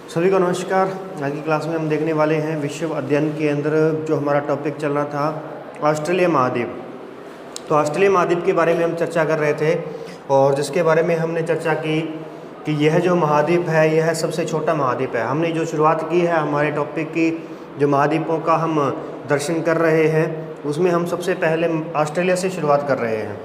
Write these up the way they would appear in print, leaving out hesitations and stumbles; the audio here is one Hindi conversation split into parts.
सभी को नमस्कार। आज की क्लास में हम देखने वाले हैं विश्व अध्ययन के अंदर जो हमारा टॉपिक चल रहा था ऑस्ट्रेलिया महाद्वीप। तो ऑस्ट्रेलिया महाद्वीप के बारे में हम चर्चा कर रहे थे और जिसके बारे में हमने चर्चा की कि यह जो महाद्वीप है यह सबसे छोटा महाद्वीप है। हमने जो शुरुआत की है हमारे टॉपिक की, जो महाद्वीपों का हम दर्शन कर रहे हैं, उसमें हम सबसे पहले ऑस्ट्रेलिया से शुरुआत कर रहे हैं।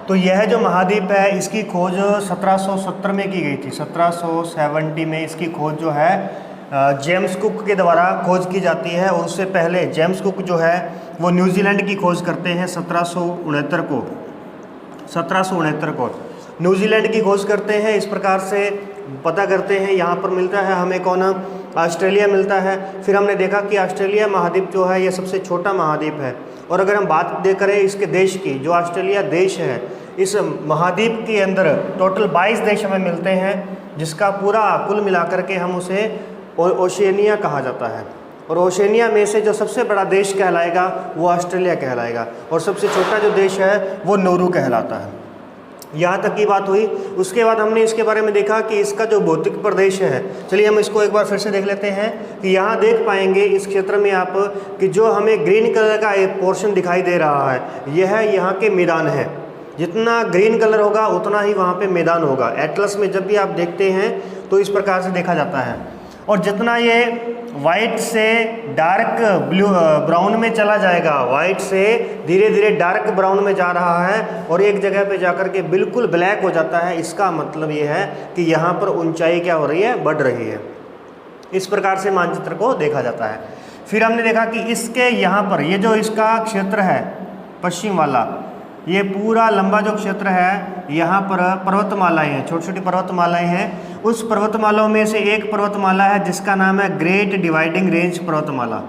तो यह जो महाद्वीप है इसकी खोज 1770 में की गई थी। 1770 में इसकी खोज जो है जेम्स कुक के द्वारा खोज की जाती है और उससे पहले जेम्स कुक जो है वो न्यूजीलैंड की खोज करते हैं 1769 को न्यूजीलैंड की खोज करते हैं। इस प्रकार से पता करते हैं, यहाँ पर मिलता है हमें कौन, ऑस्ट्रेलिया मिलता है। फिर हमने देखा कि ऑस्ट्रेलिया महाद्वीप जो है ये सबसे छोटा महाद्वीप है। और अगर हम बात करें इसके देश की, जो ऑस्ट्रेलिया देश है, इस महाद्वीप के अंदर टोटल 22 देश हमें मिलते हैं, जिसका पूरा कुल मिलाकर के हम उसे ओशिनिया कहा जाता है। और ओशिनिया में से जो सबसे बड़ा देश कहलाएगा वो ऑस्ट्रेलिया कहलाएगा और सबसे छोटा जो देश है वो नौरू कहलाता है। यहाँ तक की बात हुई। उसके बाद हमने इसके बारे में देखा कि इसका जो भौतिक प्रदेश है, चलिए हम इसको एक बार फिर से देख लेते हैं कि यहाँ देख पाएंगे इस क्षेत्र में आप कि जो हमें ग्रीन कलर का एक पोर्शन दिखाई दे रहा है, यह यहाँ के मैदान है। जितना ग्रीन कलर होगा उतना ही वहाँ पे मैदान होगा। एटलस में जब भी आप देखते हैं तो इस प्रकार से देखा जाता है। और जितना ये वाइट से डार्क ब्राउन में चला जाएगा, वाइट से धीरे धीरे डार्क ब्राउन में जा रहा है और एक जगह पे जाकर के बिल्कुल ब्लैक हो जाता है, इसका मतलब ये है कि यहाँ पर ऊंचाई क्या हो रही है, बढ़ रही है। इस प्रकार से मानचित्र को देखा जाता है। फिर हमने देखा कि इसके यहाँ पर ये जो इसका क्षेत्र है पश्चिम वाला, ये पूरा लंबा जो क्षेत्र है, यहाँ पर पर्वतमालाएं हैं, छोटी छोटी पर्वतमालाएं हैं। उस पर्वतमालाओं में से एक पर्वतमाला है जिसका नाम है ग्रेट डिवाइडिंग रेंज पर्वतमाला।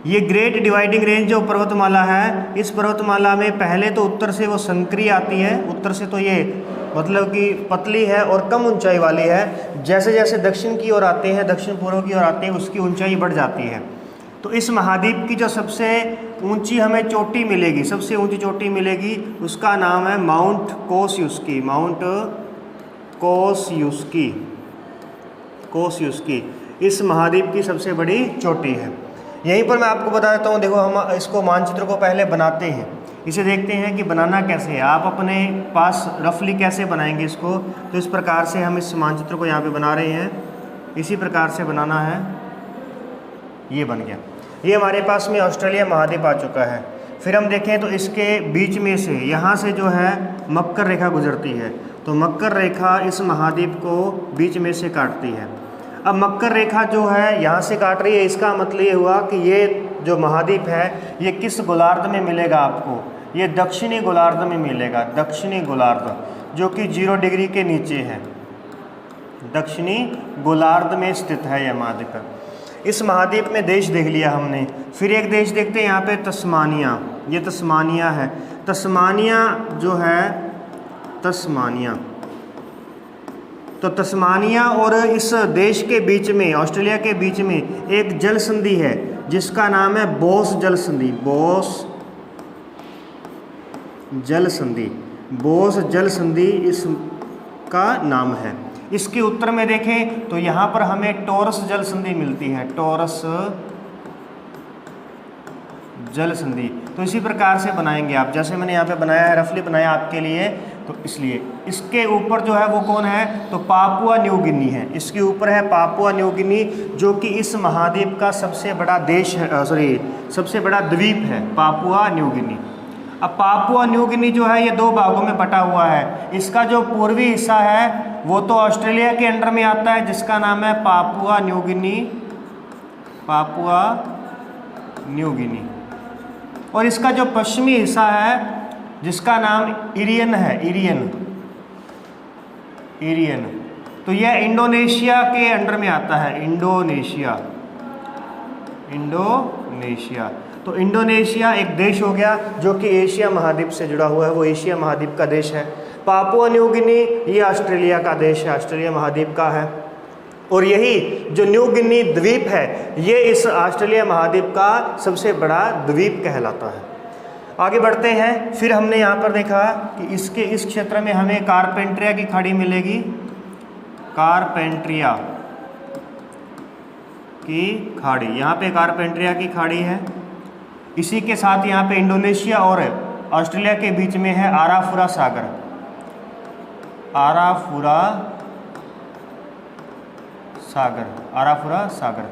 ये ग्रेट डिवाइडिंग रेंज जो पर्वतमाला है, इस पर्वतमाला में पहले तो उत्तर से वो संकरी आती है। उत्तर से तो ये मतलब कि पतली है और कम ऊंचाई वाली है। जैसे जैसे दक्षिण की ओर आते हैं, दक्षिण पूर्व की ओर आते हैं, उसकी ऊंचाई बढ़ जाती है। तो इस महाद्वीप की जो सबसे ऊंची हमें चोटी मिलेगी, सबसे ऊंची चोटी मिलेगी, उसका नाम है माउंट कोस्युस्की। माउंट कोस्युस्की इस महाद्वीप की सबसे बड़ी चोटी है। यहीं पर मैं आपको बता देता हूँ, देखो हम इसको मानचित्र को पहले बनाते हैं, इसे देखते हैं कि बनाना कैसे है। आप अपने पास रफली कैसे बनाएंगे इसको, तो इस प्रकार से हम इस मानचित्र को यहाँ पे बना रहे हैं। इसी प्रकार से बनाना है। ये बन गया। ये हमारे पास में ऑस्ट्रेलिया महाद्वीप आ चुका है। फिर हम देखें तो इसके बीच में से, यहाँ से जो है मकर रेखा गुजरती है, तो मकर रेखा इस महाद्वीप को बीच में से काटती है। अब मकर रेखा जो है यहाँ से काट रही है, इसका मतलब ये हुआ कि ये जो महाद्वीप है ये किस गोलार्ध में मिलेगा आपको, ये दक्षिणी गोलार्ध में मिलेगा। दक्षिणी गोलार्ध जो कि 0 डिग्री के नीचे है, दक्षिणी गोलार्ध में स्थित है यह महाद्वीप। इस महाद्वीप में देश देख लिया हमने। फिर एक देश देखते हैं यहाँ पे तस्मानिया। ये तस्मानिया है। तस्मानिया जो है, तस्मानिया, तो तस्मानिया और इस देश के बीच में, ऑस्ट्रेलिया के बीच में एक जल संधि है जिसका नाम है बोस जल संधि। बोस जल संधि, बोस जल संधि इसका नाम है। इसके उत्तर में देखें तो यहाँ पर हमें टॉरस जल संधि मिलती है। टॉरस जल संधि। तो इसी प्रकार से बनाएंगे आप, जैसे मैंने यहाँ पे बनाया है, रफली बनाया आपके लिए। तो इसलिए इसके ऊपर जो है वो कौन है, तो पापुआ न्यू गिनी है। इसके ऊपर है पापुआ न्यू गिनी, जो कि इस महाद्वीप का सबसे बड़ा देश है, सबसे बड़ा द्वीप है, पापुआ न्यू गिनी। अब पापुआ न्यू गिनी जो है ये 2 भागों में बटा हुआ है। इसका जो पूर्वी हिस्सा है वो तो ऑस्ट्रेलिया के अंडर में आता है, जिसका नाम है Papua New Guinea. Papua New Guinea. और इसका जो पश्चिमी हिस्सा है जिसका नाम इरियन है, इरियन, तो यह इंडोनेशिया के अंडर में आता है। इंडोनेशिया। तो इंडोनेशिया एक देश हो गया जो कि एशिया महाद्वीप से जुड़ा हुआ है, वो एशिया महाद्वीप का देश है। पापुआ न्यू गिनी ये ऑस्ट्रेलिया का देश है, ऑस्ट्रेलिया महाद्वीप का है। और यही जो न्यू गिनी द्वीप है ये इस ऑस्ट्रेलिया महाद्वीप का सबसे बड़ा द्वीप कहलाता है। आगे बढ़ते हैं। फिर हमने यहाँ पर देखा कि इसके इस क्षेत्र में हमें कारपेंट्रिया की खाड़ी मिलेगी। कारपेंट्रिया की खाड़ी, यहाँ पे कारपेंट्रिया की खाड़ी है। इसी के साथ यहाँ पे इंडोनेशिया और ऑस्ट्रेलिया के बीच में है आराफुरा सागर। आराफुरा सागर, आराफुरा सागर।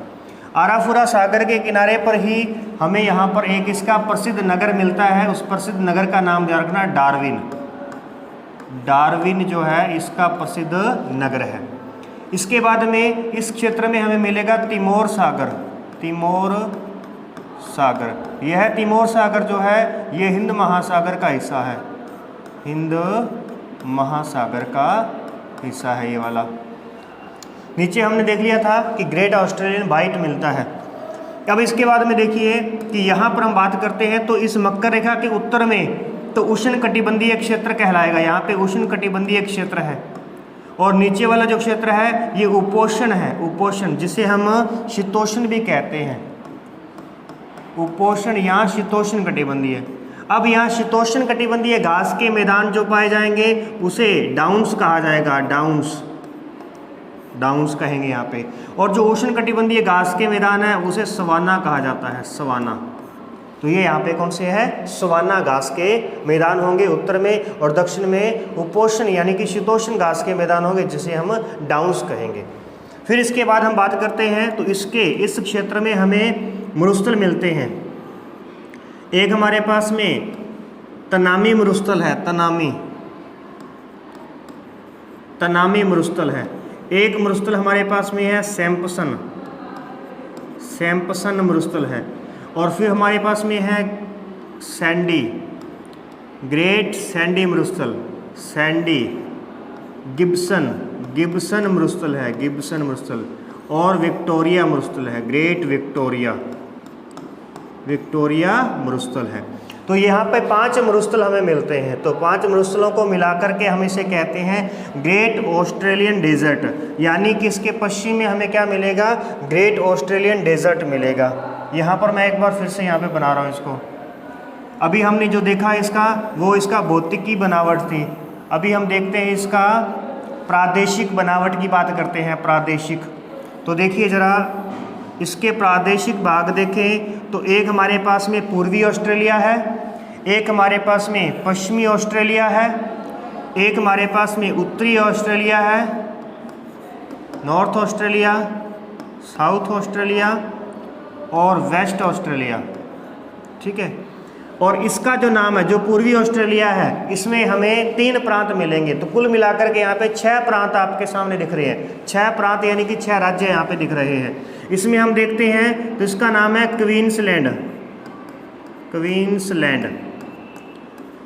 आराफुरा सागर के किनारे पर ही हमें यहाँ पर एक इसका प्रसिद्ध नगर मिलता है। उस प्रसिद्ध नगर का नाम याद रखना, डार्विन। डार्विन जो है इसका प्रसिद्ध नगर है। इसके बाद में इस क्षेत्र में हमें मिलेगा तिमोर सागर। तिमोर सागर, यह तिमोर सागर जो है ये हिंद महासागर का हिस्सा है। हिंद महासागर का हिस्सा है ये वाला। नीचे हमने देख लिया था कि ग्रेट ऑस्ट्रेलियन व्हाइट मिलता है। अब इसके बाद में देखिए कि यहाँ पर हम बात करते हैं तो इस मकर रेखा के उत्तर में तो उष्णकटिबंधीय क्षेत्र कहलाएगा। यहाँ पे उष्णकटिबंधीय क्षेत्र है और नीचे वाला जो क्षेत्र है ये उपोष्ण है। उपोष्ण जिसे हम शीतोष्ण भी कहते हैं। उपोष्ण, यहाँ शीतोष्ण कटिबंधीय। अब यहाँ शीतोष्ण कटिबंधीय घास के मैदान जो पाए जाएंगे उसे डाउन्स कहा जाएगा। डाउन्स, डाउन्स कहेंगे यहाँ पे। और जो उष्ण कटिबंधीय घास के मैदान है उसे सवाना कहा जाता है। सवाना, तो ये यहाँ पे कौन से है, सवाना घास के मैदान होंगे उत्तर में, और दक्षिण में उपोष्ण यानी कि शीतोष्ण घास के मैदान होंगे जिसे हम डाउन्स कहेंगे। फिर इसके बाद हम बात करते हैं तो इस क्षेत्र में हमें मरुस्थल मिलते हैं। एक हमारे पास में तनामी मरुस्थल है। तनामी मरुस्थल है। एक मरुस्थल हमारे पास में है सैम्पसन मरुस्थल है। और फिर हमारे पास में है सैंडी, ग्रेट सैंडी मरुस्थल, सैंडी। गिब्सन मरुस्थल है, गिब्सन मरुस्थल। और विक्टोरिया मरुस्थल है, ग्रेट विक्टोरिया मरुस्थल है। तो यहाँ पे 5 मरुस्थल हमें मिलते हैं। तो 5 मरुस्थलों को मिलाकर के हम इसे कहते हैं ग्रेट ऑस्ट्रेलियन डेजर्ट। यानी कि इसके पश्चिम में हमें क्या मिलेगा, ग्रेट ऑस्ट्रेलियन डेजर्ट मिलेगा। यहाँ पर मैं एक बार फिर से यहाँ पे बना रहा हूँ इसको। अभी हमने जो देखा इसका वो इसका भौतिकी बनावट थी। अभी हम देखते हैं इसका प्रादेशिक बनावट की बात करते हैं। प्रादेशिक, तो देखिए ज़रा इसके प्रादेशिक भाग देखें तो एक हमारे पास में पूर्वी ऑस्ट्रेलिया है, एक हमारे पास में पश्चिमी ऑस्ट्रेलिया है, एक हमारे पास में उत्तरी ऑस्ट्रेलिया है, नॉर्थ ऑस्ट्रेलिया, साउथ ऑस्ट्रेलिया और वेस्ट ऑस्ट्रेलिया। ठीक है। और इसका जो नाम है, जो पूर्वी ऑस्ट्रेलिया है, इसमें हमें 3 प्रांत मिलेंगे। तो कुल मिलाकर के यहाँ पे 6 प्रांत आपके सामने दिख रहे हैं। 6 प्रांत यानी कि 6 राज्य यहाँ पे दिख रहे हैं। इसमें हम देखते हैं तो इसका नाम है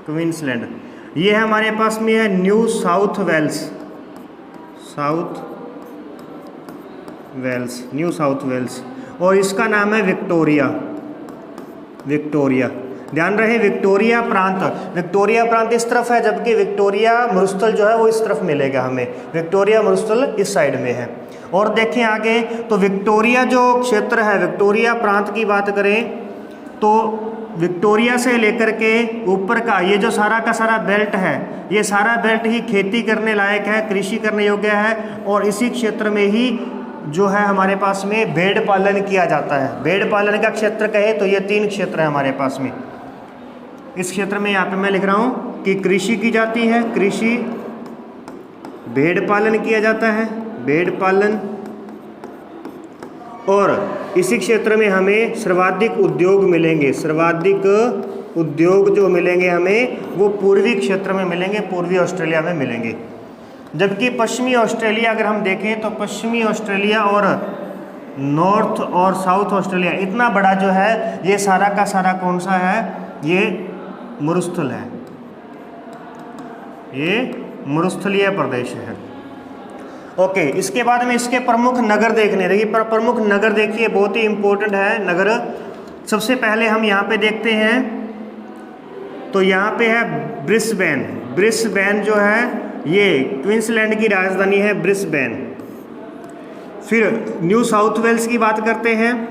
क्वींसलैंड। ये है हमारे पास में है न्यू साउथ वेल्स। और इसका नाम है विक्टोरिया। ध्यान रहे विक्टोरिया प्रांत इस तरफ है, जबकि विक्टोरिया मरुस्थल जो है वो इस तरफ मिलेगा हमें। विक्टोरिया मरुस्थल इस साइड में है। और देखें आगे तो विक्टोरिया जो क्षेत्र है, विक्टोरिया प्रांत की बात करें तो विक्टोरिया से लेकर के ऊपर का ये जो सारा का सारा बेल्ट है, ये सारा बेल्ट ही खेती करने लायक है, कृषि करने योग्य है। और इसी क्षेत्र में ही जो है हमारे पास में भेड़ पालन किया जाता है। भेड़ पालन का क्षेत्र कहे तो ये 3 क्षेत्र है हमारे पास में। इस क्षेत्र में यहाँ पे मैं लिख रहा हूँ कि कृषि की जाती है, कृषि, भेड़ पालन किया जाता है, भेड़ पालन। और इसी क्षेत्र में हमें सर्वाधिक उद्योग मिलेंगे। सर्वाधिक उद्योग जो मिलेंगे हमें वो पूर्वी क्षेत्र में मिलेंगे, पूर्वी ऑस्ट्रेलिया में मिलेंगे। जबकि पश्चिमी ऑस्ट्रेलिया अगर हम देखें तो पश्चिमी ऑस्ट्रेलिया और नॉर्थ और साउथ ऑस्ट्रेलिया इतना बड़ा जो है ये सारा का सारा कौन सा है, ये मरुस्थल है, ये मरुस्थलीय प्रदेश है। ओके, इसके बाद में इसके प्रमुख नगर देखने। देखिए प्रमुख नगर देखिए बहुत ही इम्पोर्टेंट है नगर। सबसे पहले हम यहाँ पे देखते हैं तो यहाँ पे है ब्रिस्बेन जो है ये क्वींसलैंड की राजधानी है, ब्रिस्बेन। फिर न्यू साउथ वेल्स की बात करते हैं।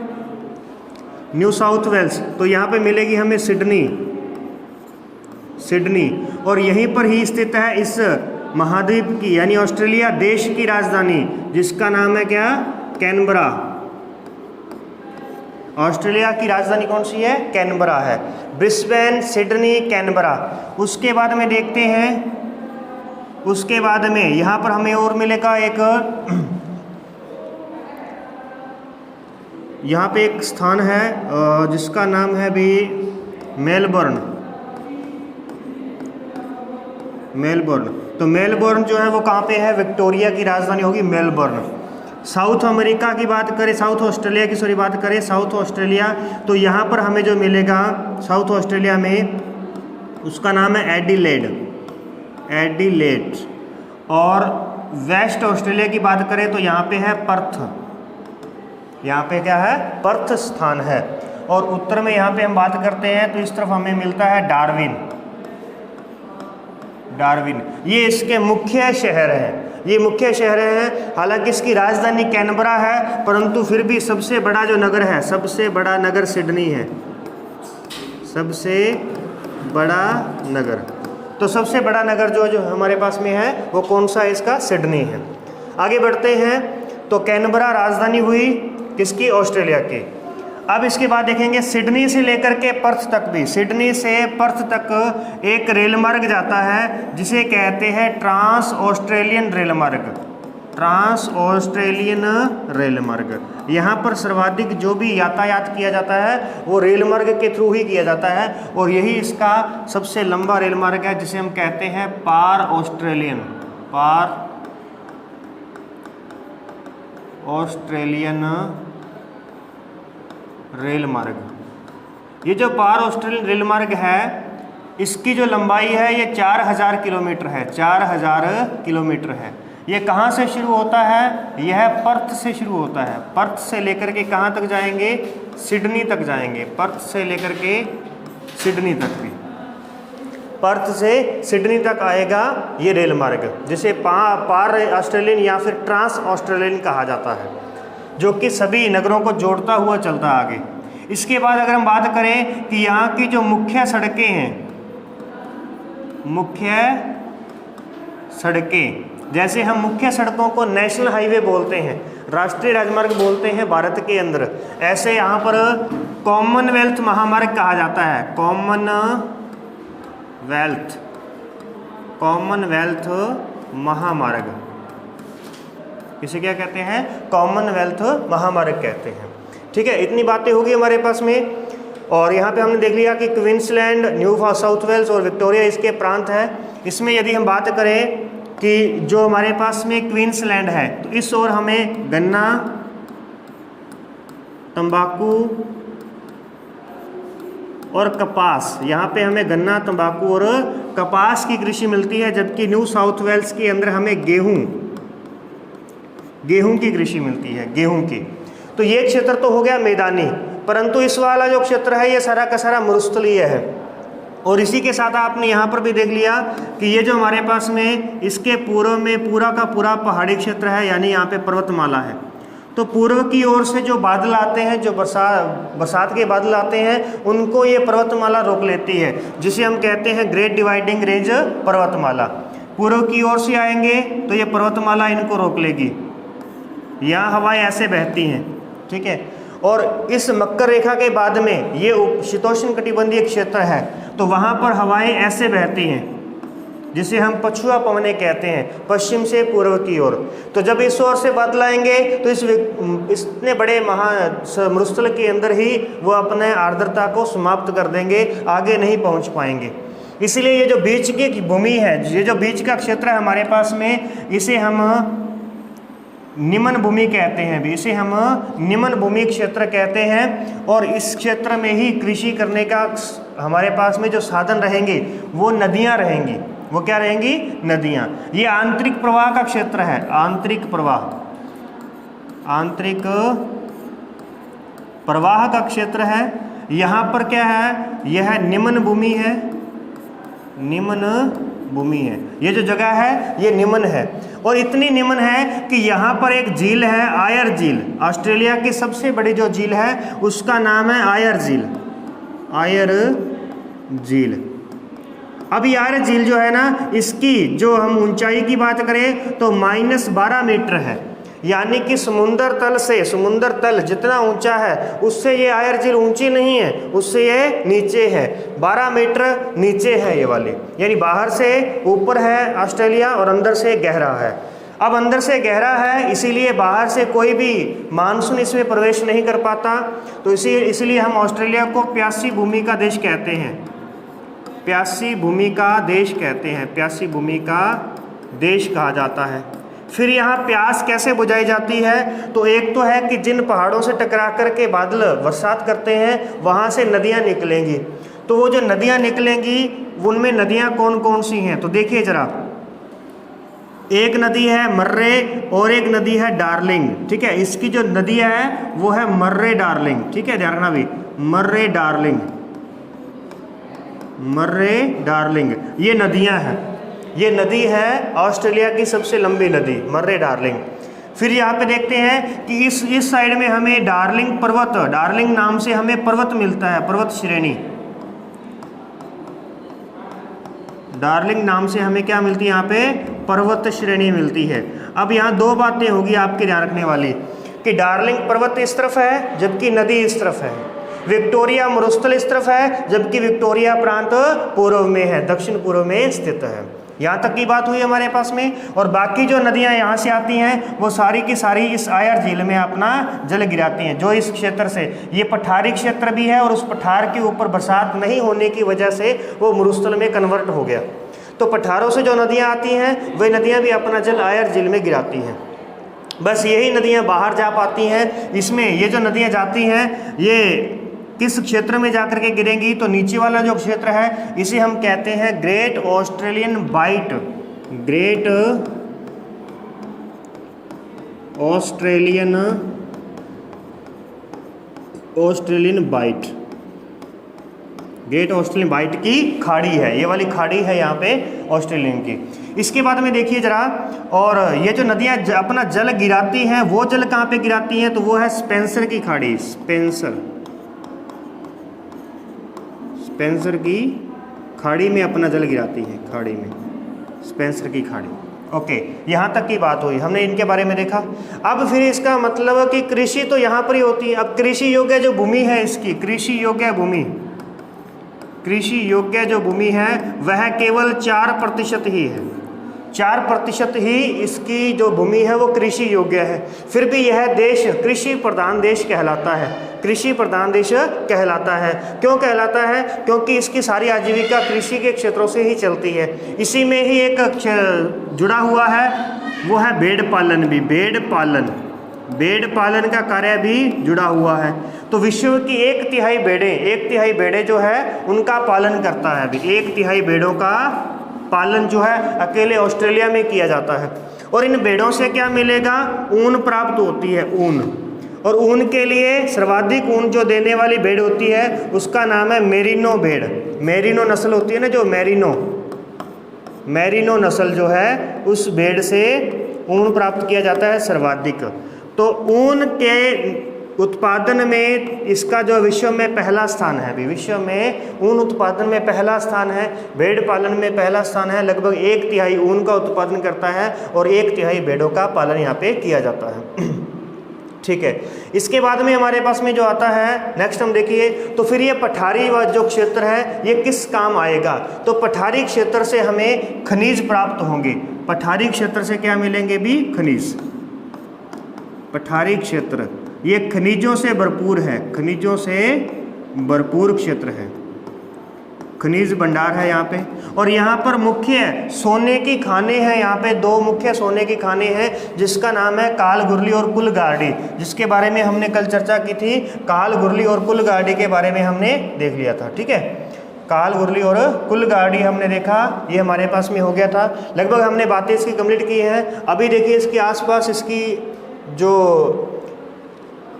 न्यू साउथ वेल्स तो यहाँ पे मिलेगी हमें सिडनी। और यहीं पर ही स्थित है इस महाद्वीप की यानी ऑस्ट्रेलिया देश की राजधानी, जिसका नाम है क्या, कैनबरा। ऑस्ट्रेलिया की राजधानी कौन सी है? कैनबरा है। Brisbane, Sydney, Canberra. उसके बाद में देखते हैं, उसके बाद में यहाँ पर हमें और मिलेगा एक, यहाँ पे एक स्थान है जिसका नाम है भी मेलबर्न। मेलबर्न, तो मेलबर्न जो है वो कहाँ पे है? विक्टोरिया की राजधानी होगी मेलबर्न। साउथ अमेरिका की बात करें, साउथ ऑस्ट्रेलिया की बात करें, साउथ ऑस्ट्रेलिया, तो यहाँ पर हमें जो मिलेगा साउथ ऑस्ट्रेलिया में, उसका नाम है एडिलेड। एडिलेड। और वेस्ट ऑस्ट्रेलिया की बात करें तो यहाँ पे है पर्थ। यहाँ पे क्या है? पर्थ स्थान है। और उत्तर में यहाँ पे हम बात करते हैं तो इस तरफ हमें मिलता है डार्विन। डार्विन, ये इसके मुख्य शहर हैं। ये मुख्य शहर हैं। हालांकि इसकी राजधानी कैनबरा है, परंतु फिर भी सबसे बड़ा जो नगर है, सबसे बड़ा नगर सिडनी है। सबसे बड़ा नगर, तो सबसे बड़ा नगर जो हमारे पास में है वो कौन सा है? इसका सिडनी है। आगे बढ़ते हैं, तो कैनबरा राजधानी हुई किसकी? ऑस्ट्रेलिया की। अब इसके बाद देखेंगे सिडनी से लेकर के पर्थ तक भी, सिडनी से पर्थ तक एक रेल मार्ग जाता है जिसे कहते हैं ट्रांस ऑस्ट्रेलियन रेल मार्ग। ट्रांस ऑस्ट्रेलियन रेल मार्ग। यहाँ पर सर्वाधिक जो भी यातायात किया जाता है वो रेल मार्ग के थ्रू ही किया जाता है, और यही इसका सबसे लंबा रेल मार्ग है जिसे हम कहते हैं पार ऑस्ट्रेलियन। पार ऑस्ट्रेलियन रेल मार्ग। ये जो पार ऑस्ट्रेलियन रेल मार्ग है, इसकी जो लंबाई है ये 4000 किलोमीटर है। 4000 किलोमीटर है। ये कहाँ से शुरू होता है? यह पर्थ से शुरू होता है। पर्थ से लेकर के कहाँ तक जाएंगे? सिडनी तक जाएंगे। पर्थ से लेकर के सिडनी तक भी, पर्थ से सिडनी तक आएगा ये रेल मार्ग, जिसे पार ऑस्ट्रेलियन या फिर ट्रांस ऑस्ट्रेलियन कहा जाता है, जो कि सभी नगरों को जोड़ता हुआ चलता है आगे। इसके बाद अगर हम बात करें कि यहाँ की जो मुख्य सड़कें हैं, मुख्य सड़कें, जैसे हम मुख्य सड़कों को नेशनल हाईवे बोलते हैं, राष्ट्रीय राजमार्ग बोलते हैं भारत के अंदर, ऐसे यहाँ पर कॉमनवेल्थ महामार्ग कहा जाता है। कॉमनवेल्थ महामार्ग, इसे क्या कहते हैं? कॉमनवेल्थ महामार्ग कहते हैं। ठीक है, इतनी बातें होगी हमारे पास में। और यहाँ पे हमने देख लिया कि क्वींसलैंड, न्यू साउथ वेल्स और विक्टोरिया इसके प्रांत है। इसमें यदि हम बात करें कि जो हमारे पास में क्वींसलैंड है, तो इस ओर हमें गन्ना, तंबाकू और कपास, यहाँ पे हमें गन्ना, तंबाकू और कपास की कृषि मिलती है, जबकि न्यू साउथ वेल्स के अंदर हमें गेहूं की कृषि मिलती है, गेहूं की। तो ये क्षेत्र तो हो गया मैदानी, परंतु इस वाला जो क्षेत्र है ये सारा का सारा मरुस्थलीय है। और इसी के साथ आपने यहाँ पर भी देख लिया कि ये जो हमारे पास में इसके पूर्व में पूरा का पूरा पहाड़ी क्षेत्र है, यानी यहाँ पे पर्वतमाला है। तो पूर्व की ओर से जो बादल आते हैं, जो बरसात के बादल आते हैं, उनको ये पर्वतमाला रोक लेती है, जिसे हम कहते हैं ग्रेट डिवाइडिंग रेंज पर्वतमाला। पूर्व की ओर से आएंगे तो ये पर्वतमाला इनको रोक लेगी, यहाँ हवाएं ऐसे बहती हैं। ठीक है, और इस मकर रेखा के बाद में ये शीतोष्ण कटिबंधीय क्षेत्र है, तो वहाँ पर हवाएं ऐसे बहती हैं जिसे हम पछुआ पवनें कहते हैं, पश्चिम से पूर्व की ओर। तो जब इस ओर से बादल आएंगे तो इतने बड़े मरुस्थल के अंदर ही वो अपने आर्द्रता को समाप्त कर देंगे, आगे नहीं पहुँच पाएंगे। इसलिए ये जो बीच की भूमि है, ये जो बीच का क्षेत्र है हमारे पास में, इसे हम निम्न भूमि कहते हैं भी, इसे हम निम्न भूमि क्षेत्र कहते हैं। और इस क्षेत्र में ही कृषि करने का हमारे पास में जो साधन रहेंगे वो नदियाँ रहेंगी। वो क्या रहेंगी? नदियाँ। ये आंतरिक प्रवाह का क्षेत्र है, आंतरिक प्रवाह का क्षेत्र है। यहाँ पर क्या है? यह निम्न भूमि है, निम्न भूमि है। ये जो जगह है ये निम्न है, और इतनी निम्न है कि यहाँ पर एक झील है, आयर झील। ऑस्ट्रेलिया की सबसे बड़ी जो झील है उसका नाम है आयर झील। आयर झील। अब ये आयर झील जो है ना, इसकी जो हम ऊंचाई की बात करें तो -12 मीटर है। यानी कि समुंदर तल जितना ऊंचा है उससे ये आयर झील ऊंची नहीं है, उससे ये नीचे है, 12 मीटर नीचे है ये वाली, यानी बाहर से ऊपर है ऑस्ट्रेलिया और अंदर से गहरा है। अब अंदर से गहरा है इसीलिए बाहर से कोई भी मानसून इसमें प्रवेश नहीं कर पाता, तो इसीलिए हम ऑस्ट्रेलिया को प्यासी भूमि का देश कहते हैं, प्यासी भूमि का देश कहते हैं, प्यासी भूमि का देश कहा जाता है। फिर यहाँ प्यास कैसे बुझाई जाती है, तो एक तो है कि जिन पहाड़ों से टकरा कर के बादल बरसात करते हैं वहाँ से नदियाँ निकलेंगी, तो वो जो नदियाँ निकलेंगी उनमें नदियाँ कौन कौन सी हैं, तो देखिए ज़रा, एक नदी है मर्रे और एक नदी है डार्लिंग, ठीक है। इसकी जो नदी है वो है मर्रे डार्लिंग, ठीक है, ध्यान रखना भी, मर्रे डार्लिंग, मर्रे डार्लिंग ये नदियां हैं, ये नदी है ऑस्ट्रेलिया की सबसे लंबी नदी मर्रे डार्लिंग। फिर यहाँ पे देखते हैं कि इस साइड में हमें डार्लिंग पर्वत, डार्लिंग नाम से हमें पर्वत मिलता है, पर्वत श्रेणी, डार्लिंग नाम से हमें क्या मिलती है यहाँ पे, पर्वत श्रेणी मिलती है। अब यहाँ दो बातें होगी आपके ध्यान रखने वाली कि डार्लिंग पर्वत इस तरफ है जबकि नदी इस तरफ है, विक्टोरिया मरुस्थल इस तरफ है जबकि विक्टोरिया प्रांत पूर्व में है, दक्षिण पूर्व में स्थित है। यहाँ तक की बात हुई हमारे पास में। और बाकी जो नदियाँ यहाँ से आती हैं वो सारी की सारी इस आयर झील में अपना जल गिराती हैं, जो इस क्षेत्र से, ये पठारी क्षेत्र भी है और उस पठार के ऊपर बरसात नहीं होने की वजह से वो मरुस्थल में कन्वर्ट हो गया, तो पठारों से जो नदियाँ आती हैं वही नदियाँ भी अपना जल आयर झील में गिराती हैं। बस यही नदियाँ बाहर जा पाती हैं। इसमें ये जो नदियाँ जाती हैं ये किस क्षेत्र में जाकर के गिरेंगी, तो नीचे वाला जो क्षेत्र है इसे हम कहते हैं Great Australian Bight, Great Australian Bight, Great Australian Bight की खाड़ी है, ये वाली खाड़ी है यहाँ पे ऑस्ट्रेलियन की। इसके बाद में देखिए जरा, और ये जो नदियाँ अपना जल गिराती हैं वो जल कहाँ पे गिराती हैं, तो वो है स्पेंसर की खाड़ी, स्पेंसर की खाड़ी में अपना जल गिराती है, खाड़ी में, स्पेंसर की खाड़ी। ओके, यहाँ तक की बात हुई, हमने इनके बारे में देखा। अब फिर इसका मतलब कि कृषि तो यहाँ पर ही होती है। अब कृषि योग्य जो भूमि है इसकी, कृषि योग्य जो भूमि है वह केवल 4% ही है, 4% ही इसकी जो भूमि है वो कृषि योग्य है। फिर भी यह देश कृषि प्रधान देश कहलाता है, कृषि प्रधान देश कहलाता है। क्यों कहलाता है? क्योंकि इसकी सारी आजीविका कृषि के क्षेत्रों से ही चलती है। इसी में ही एक जुड़ा हुआ है वो है भेड़ पालन भी, भेड़ पालन का कार्य भी जुड़ा हुआ है। तो विश्व की 1/3 भेड़ें जो है उनका पालन करता है अभी, 1/3 भेड़ों का पालन जो है अकेले ऑस्ट्रेलिया में किया जाता है। और इन भेड़ों से क्या मिलेगा? ऊन प्राप्त होती है, ऊन। और ऊन के लिए सर्वाधिक ऊन जो देने वाली भेड़ होती है उसका नाम है मेरिनो भेड़। मेरिनो नस्ल होती है ना, जो मेरिनो नस्ल जो है उस भेड़ से ऊन प्राप्त किया जाता है सर्वाधिक। तो ऊन के उत्पादन में इसका जो विश्व में पहला स्थान है, अभी विश्व में ऊन उत्पादन में पहला स्थान है, भेड़ पालन में पहला स्थान है। लगभग 1/3 ऊन का उत्पादन करता है और 1/3 भेड़ों का पालन यहाँ पे किया जाता है। ठीक है, इसके बाद में हमारे पास में जो आता है नेक्स्ट हम देखिए, तो फिर ये पठारी जो क्षेत्र है ये किस काम आएगा? तो पठारी क्षेत्र से हमें खनिज प्राप्त होंगे। पठारी क्षेत्र से क्या मिलेंगे भी? खनिज। पठारी क्षेत्र ये खनिजों से भरपूर है, खनिजों से भरपूर क्षेत्र है, खनिज भंडार है यहाँ पे। और यहाँ पर मुख्य सोने की खानें हैं, यहाँ पे 2 मुख्य सोने की खानें हैं जिसका नाम है कालगुरली और कुलगार्डी, जिसके बारे में हमने कल चर्चा की थी। कालगुरली और कुलगार्डी के बारे में हमने देख लिया था। ठीक है, कालगुरली और कुलगार्डी हमने देखा, ये हमारे पास में हो गया था। लगभग हमने बातें इसकी कंप्लीट की हैं। अभी देखिए इसके आसपास इसकी जो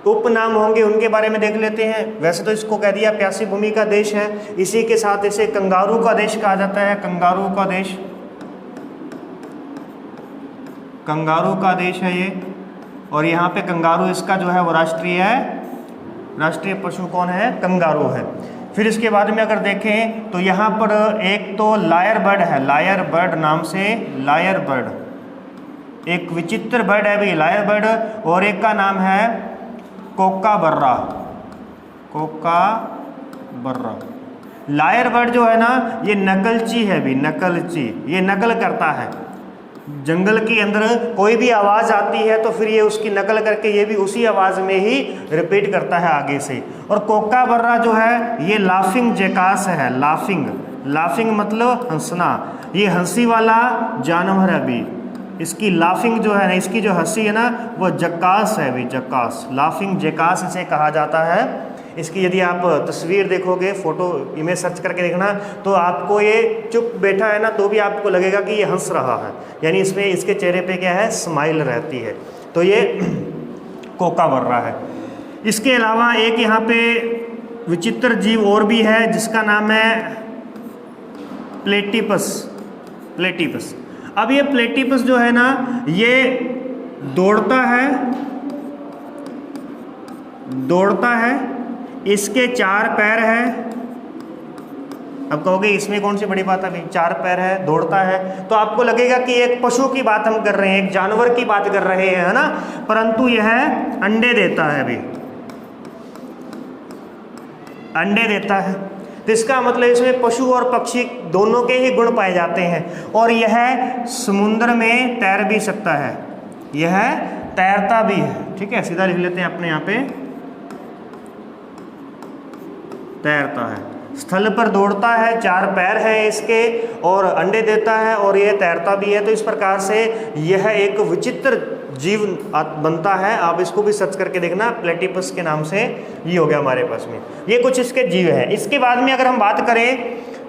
उपनाम होंगे उनके बारे में देख लेते हैं। वैसे तो इसको कह दिया प्यासी भूमि का देश है, इसी के साथ इसे कंगारू का देश कहा जाता है, कंगारू का देश, कंगारू का देश है ये। और यहाँ पे कंगारू इसका जो है वो राष्ट्रीय पशु कौन है? कंगारू है। फिर इसके बाद में अगर देखें तो यहाँ पर एक तो लायर बर्ड है, लायर बर्ड नाम से, लायर बर्ड, एक विचित्र बर्ड है भाई लायर बर्ड, और एक का नाम है कोकाबर्रा। कोकाबर्रा लायर बर्ड जो है ना ये नकलची है भी, नकलची, ये नकल करता है। जंगल के अंदर कोई भी आवाज़ आती है तो फिर ये उसकी नकल करके ये भी उसी आवाज़ में ही रिपीट करता है आगे से। और कोकाबर्रा जो है ये लाफिंग जैकास है। लाफिंग मतलब हंसना, ये हंसी वाला जानवर है अभी। इसकी लाफिंग जो है ना, इसकी जो हंसी है ना वो जक्कास है अभी, जक्कास, लाफिंग जैकास इसे कहा जाता है। इसकी यदि आप तस्वीर देखोगे, फोटो इमेज सर्च करके देखना, तो आपको ये चुप बैठा है ना तो भी आपको लगेगा कि ये हंस रहा है, यानी इसमें इसके चेहरे पे क्या है, स्माइल रहती है। तो ये कोकाबर्रा है। इसके अलावा एक यहाँ पे विचित्र जीव और भी है जिसका नाम है प्लेटिपस। अब ये प्लेटिपस जो है ना ये दौड़ता है, इसके 4 पैर है। अब कहोगे इसमें कौन सी बड़ी बात है भाई, 4 पैर है, दौड़ता है, तो आपको लगेगा कि एक पशु की बात हम कर रहे हैं, एक जानवर की बात कर रहे हैं, है ना, परंतु यह अंडे देता है भाई, अंडे देता है। तो इसका मतलब इसमें पशु और पक्षी दोनों के ही गुण पाए जाते हैं। और यह समुद्र में तैर भी सकता है, यह तैरता भी है। ठीक है, सीधा लिख लेते हैं अपने यहाँ पे, तैरता है, स्थल पर दौड़ता है, 4 पैर हैं इसके, और अंडे देता है, और यह तैरता भी है। तो इस प्रकार से यह एक विचित्र जीव बनता है। आप इसको भी सर्च करके देखना, प्लेटिपस के नाम से ये हो गया हमारे पास में। ये कुछ इसके जीव हैं। इसके बाद में अगर हम बात करें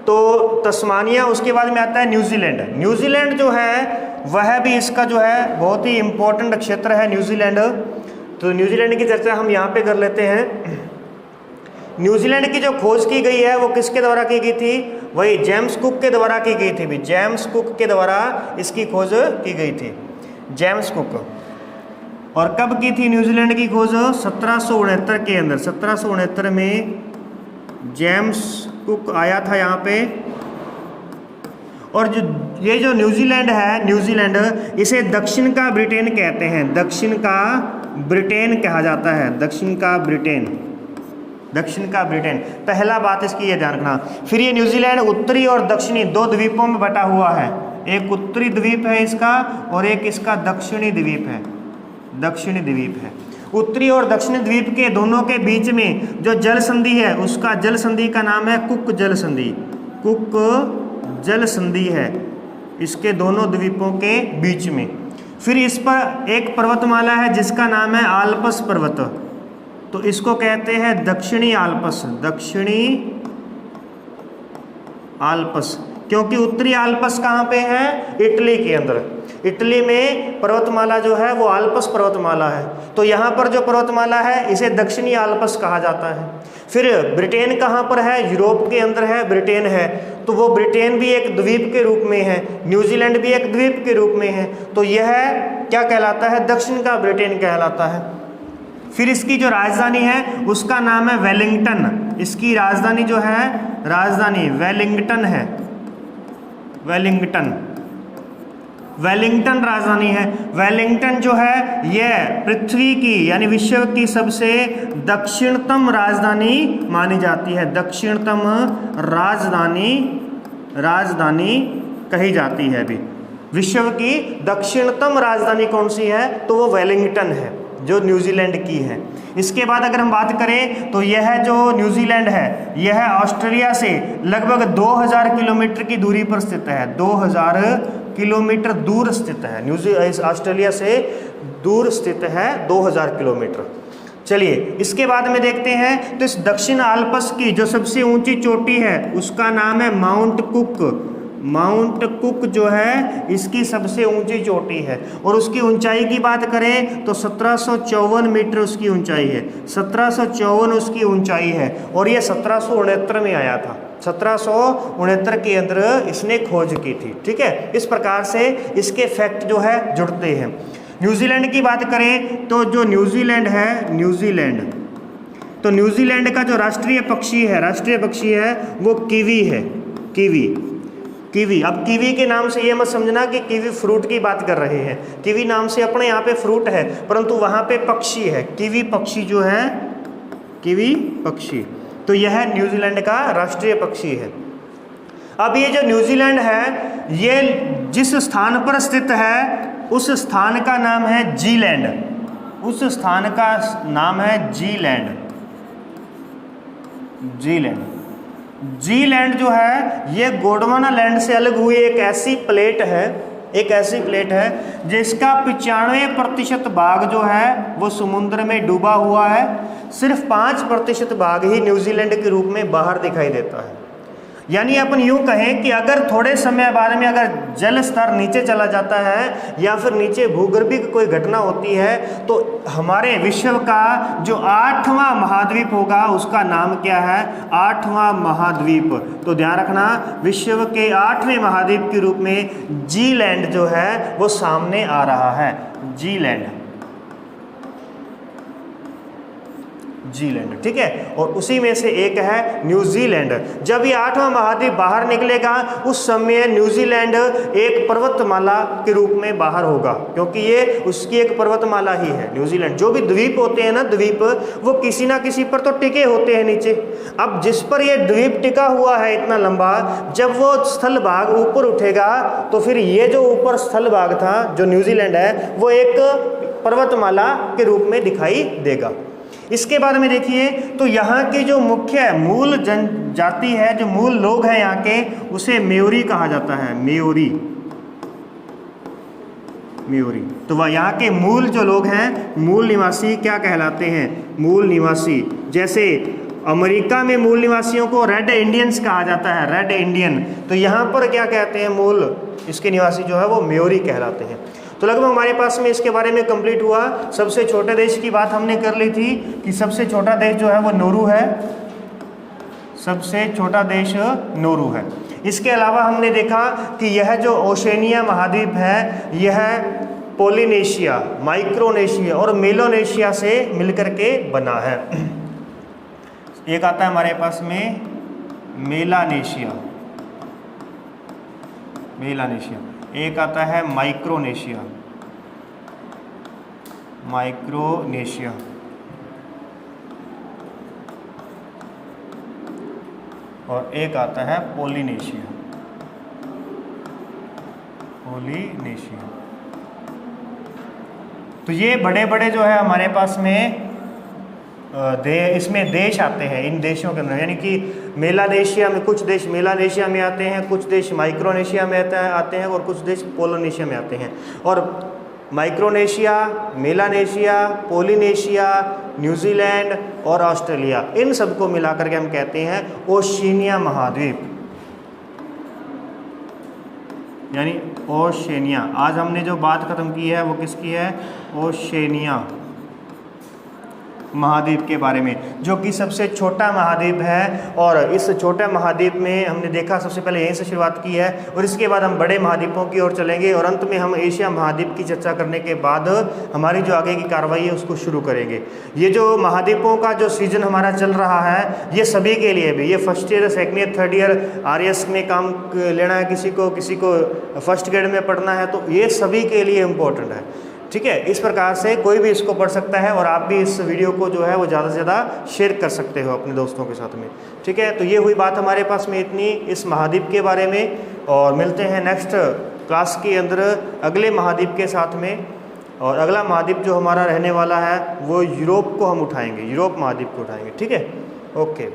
तो तस्मानिया, उसके बाद में आता है न्यूजीलैंड। न्यूजीलैंड जो है वह भी इसका जो है बहुत ही इम्पोर्टेंट क्षेत्र है न्यूजीलैंड। तो न्यूजीलैंड की चर्चा हम यहाँ पे कर लेते हैं। न्यूजीलैंड की जो खोज की गई है वो किसके द्वारा की गई थी, वही जेम्स कुक के द्वारा की गई थी भी, जेम्स कुक के द्वारा इसकी खोज की गई थी, जेम्स कुक। और कब की थी न्यूजीलैंड की खोज, 1769 के अंदर, 1769 में जेम्स कुक आया था यहाँ पे। और ये जो न्यूजीलैंड है, न्यूजीलैंड, इसे दक्षिण का ब्रिटेन कहते हैं, दक्षिण का ब्रिटेन कहा जाता है, दक्षिण का ब्रिटेन, दक्षिण का ब्रिटेन। पहला बात इसकी ये ध्यान रखना। फिर ये न्यूजीलैंड उत्तरी और दक्षिणी 2 द्वीपों में बटा हुआ है। एक उत्तरी द्वीप है इसका और एक इसका दक्षिणी द्वीप है, दक्षिणी द्वीप है। उत्तरी और दक्षिणी द्वीप के दोनों के बीच में जो जल संधि है उसका जल संधि का नाम है कुक जल संधि, कुक जल संधि है इसके दोनों द्वीपों के बीच में। फिर इस पर एक पर्वतमाला है जिसका नाम है आल्प्स पर्वत, तो इसको कहते हैं दक्षिणी आल्प्स, दक्षिणी आल्प्स, क्योंकि उत्तरी आल्प्स कहाँ पे है, इटली के अंदर। इटली में पर्वतमाला जो है वो आल्प्स पर्वतमाला है, तो यहाँ पर जो पर्वतमाला है इसे दक्षिणी आल्प्स कहा जाता है। फिर ब्रिटेन कहाँ पर है, यूरोप के अंदर है, ब्रिटेन है, तो वो ब्रिटेन भी एक द्वीप के रूप में है, न्यूजीलैंड भी एक द्वीप के रूप में है, तो यह क्या कहलाता है, दक्षिण का ब्रिटेन कहलाता है। फिर इसकी जो राजधानी है उसका नाम है वेलिंगटन, इसकी राजधानी जो है, राजधानी वेलिंगटन है, वेलिंगटन, वेलिंगटन राजधानी है। वेलिंगटन जो है यह पृथ्वी की यानी विश्व की सबसे दक्षिणतम राजधानी मानी जाती है, दक्षिणतम राजधानी, राजधानी कही जाती है। अभी विश्व की दक्षिणतम राजधानी कौन सी है, तो वो वेलिंगटन है जो न्यूजीलैंड की है। इसके बाद अगर हम बात करें तो यह जो न्यूजीलैंड है यह ऑस्ट्रेलिया से लगभग 2000 किलोमीटर की दूरी पर स्थित है, 2000 किलोमीटर दूर स्थित है, ऑस्ट्रेलिया से दूर स्थित है 2000 किलोमीटर। चलिए इसके बाद में देखते हैं तो इस दक्षिण आल्प्स की जो सबसे ऊंची चोटी है उसका नाम है माउंट कुक। माउंट कुक जो है इसकी सबसे ऊंची चोटी है और उसकी ऊंचाई की बात करें तो 1754 मीटर उसकी ऊंचाई है, 1754 उसकी ऊंचाई है। और ये 1769 में आया था, 1769 के अंदर इसने खोज की थी। ठीक है, इस प्रकार से इसके फैक्ट जो है जुड़ते हैं। न्यूजीलैंड की बात करें तो जो न्यूजीलैंड है, न्यूजीलैंड, तो न्यूजीलैंड का जो राष्ट्रीय पक्षी है, राष्ट्रीय पक्षी है वो कीवी है, कीवी। कीवी। अब कीवी के नाम से ये मत समझना कि कीवी फ्रूट की बात कर रहे हैं, कीवी नाम से अपने यहाँ पे फ्रूट है, परंतु वहाँ पे पक्षी है, कीवी पक्षी जो है, कीवी पक्षी। तो यह न्यूजीलैंड का राष्ट्रीय पक्षी है। अब ये जो न्यूजीलैंड है, ये जिस स्थान पर स्थित है उस स्थान का नाम है जीलैंड, उस स्थान का नाम है जीलैंड। जीलैंड, जीलैंड जो है ये गोंडवाना लैंड से अलग हुई एक ऐसी प्लेट है, एक ऐसी प्लेट है जिसका 95% भाग जो है वो समुद्र में डूबा हुआ है, सिर्फ 5% भाग ही न्यूजीलैंड के रूप में बाहर दिखाई देता है। यानी अपन यूँ कहें कि अगर थोड़े समय बाद में अगर जल स्तर नीचे चला जाता है या फिर नीचे भूगर्भिक कोई घटना होती है तो हमारे विश्व का जो 8वां महाद्वीप होगा उसका नाम क्या है, 8वां महाद्वीप। तो ध्यान रखना, विश्व के 8वें महाद्वीप के रूप में जीलैंड जो है वो सामने आ रहा है, जीलैंड, जीलैंड, ठीक है। और उसी में से एक है न्यूजीलैंड। जब ये 8वां महाद्वीप बाहर निकलेगा उस समय न्यूजीलैंड एक पर्वतमाला के रूप में बाहर होगा, क्योंकि ये उसकी एक पर्वतमाला ही है न्यूजीलैंड। जो भी द्वीप होते हैं ना, द्वीप वो किसी ना किसी पर तो टिके होते हैं नीचे। अब जिस पर ये द्वीप टिका हुआ है इतना लंबा, जब वो स्थल भाग ऊपर उठेगा तो फिर ये जो ऊपर स्थल भाग था जो न्यूजीलैंड है वो एक पर्वतमाला के रूप में दिखाई देगा। इसके बाद में देखिए तो यहाँ की जो मुख्य मूल जनजाति है, जो मूल लोग हैं यहाँ के, उसे मेओरी कहा जाता है, मेओरी, मेओरी। तो वह यहाँ के मूल जो लोग हैं, मूल निवासी क्या कहलाते हैं, मूल निवासी। जैसे अमेरिका में मूल निवासियों को रेड इंडियंस कहा जाता है, रेड इंडियन। तो यहाँ पर क्या कहते हैं, मूल इसके निवासी जो है वो मेओरी कहलाते हैं। तो लगभग हमारे पास में इसके बारे में कंप्लीट हुआ। सबसे छोटे देश की बात हमने कर ली थी कि सबसे छोटा देश जो है वो नोरू है, सबसे छोटा देश नोरू है। इसके अलावा हमने देखा कि यह जो ओशेनिया महाद्वीप है यह पोलिनेशिया, माइक्रोनेशिया और मेलोनेशिया से मिलकर के बना है। एक आता है हमारे पास में मेलानेशिया, मेलानेशिया, एक आता है माइक्रोनेशिया, माइक्रोनेशिया, और एक आता है पोलिनेशिया, पोलिनेशिया। तो ये बड़े बड़े जो है हमारे पास में इसमें देश आते हैं, इन देशों के अंदर, यानी कि मेलानेशिया में कुछ देश मेलानेशिया में आते हैं, कुछ देश माइक्रोनेशिया में आते हैं और कुछ देश पोलिनेशिया में आते हैं। और माइक्रोनेशिया, मेलानेशिया, पोलिनेशिया, न्यूजीलैंड और ऑस्ट्रेलिया, इन सबको मिलाकर के हम कहते हैं ओशिनिया महाद्वीप, यानी ओशेनिया। आज हमने जो बात खत्म की है वो किसकी है, ओशेनिया महाद्वीप के बारे में, जो कि सबसे छोटा महाद्वीप है। और इस छोटे महाद्वीप में हमने देखा सबसे पहले यहीं से शुरुआत की है और इसके बाद हम बड़े महाद्वीपों की ओर चलेंगे और अंत में हम एशिया महाद्वीप की चर्चा करने के बाद हमारी जो आगे की कार्रवाई है उसको शुरू करेंगे। ये जो महाद्वीपों का जो सीजन हमारा चल रहा है ये सभी के लिए भी, ये first year, second year, third year RS में काम लेना है किसी को फर्स्ट ग्रेड में पढ़ना है, तो ये सभी के लिए इम्पोर्टेंट है, ठीक है। इस प्रकार से कोई भी इसको पढ़ सकता है और आप भी इस वीडियो को जो है वो ज़्यादा से ज़्यादा शेयर कर सकते हो अपने दोस्तों के साथ में, ठीक है। तो ये हुई बात हमारे पास में इतनी इस महाद्वीप के बारे में, और मिलते हैं नेक्स्ट क्लास के अंदर अगले महाद्वीप के साथ में। और अगला महाद्वीप जो हमारा रहने वाला है वो यूरोप को हम उठाएंगे, यूरोप महाद्वीप को उठाएंगे, ठीक है। ओके।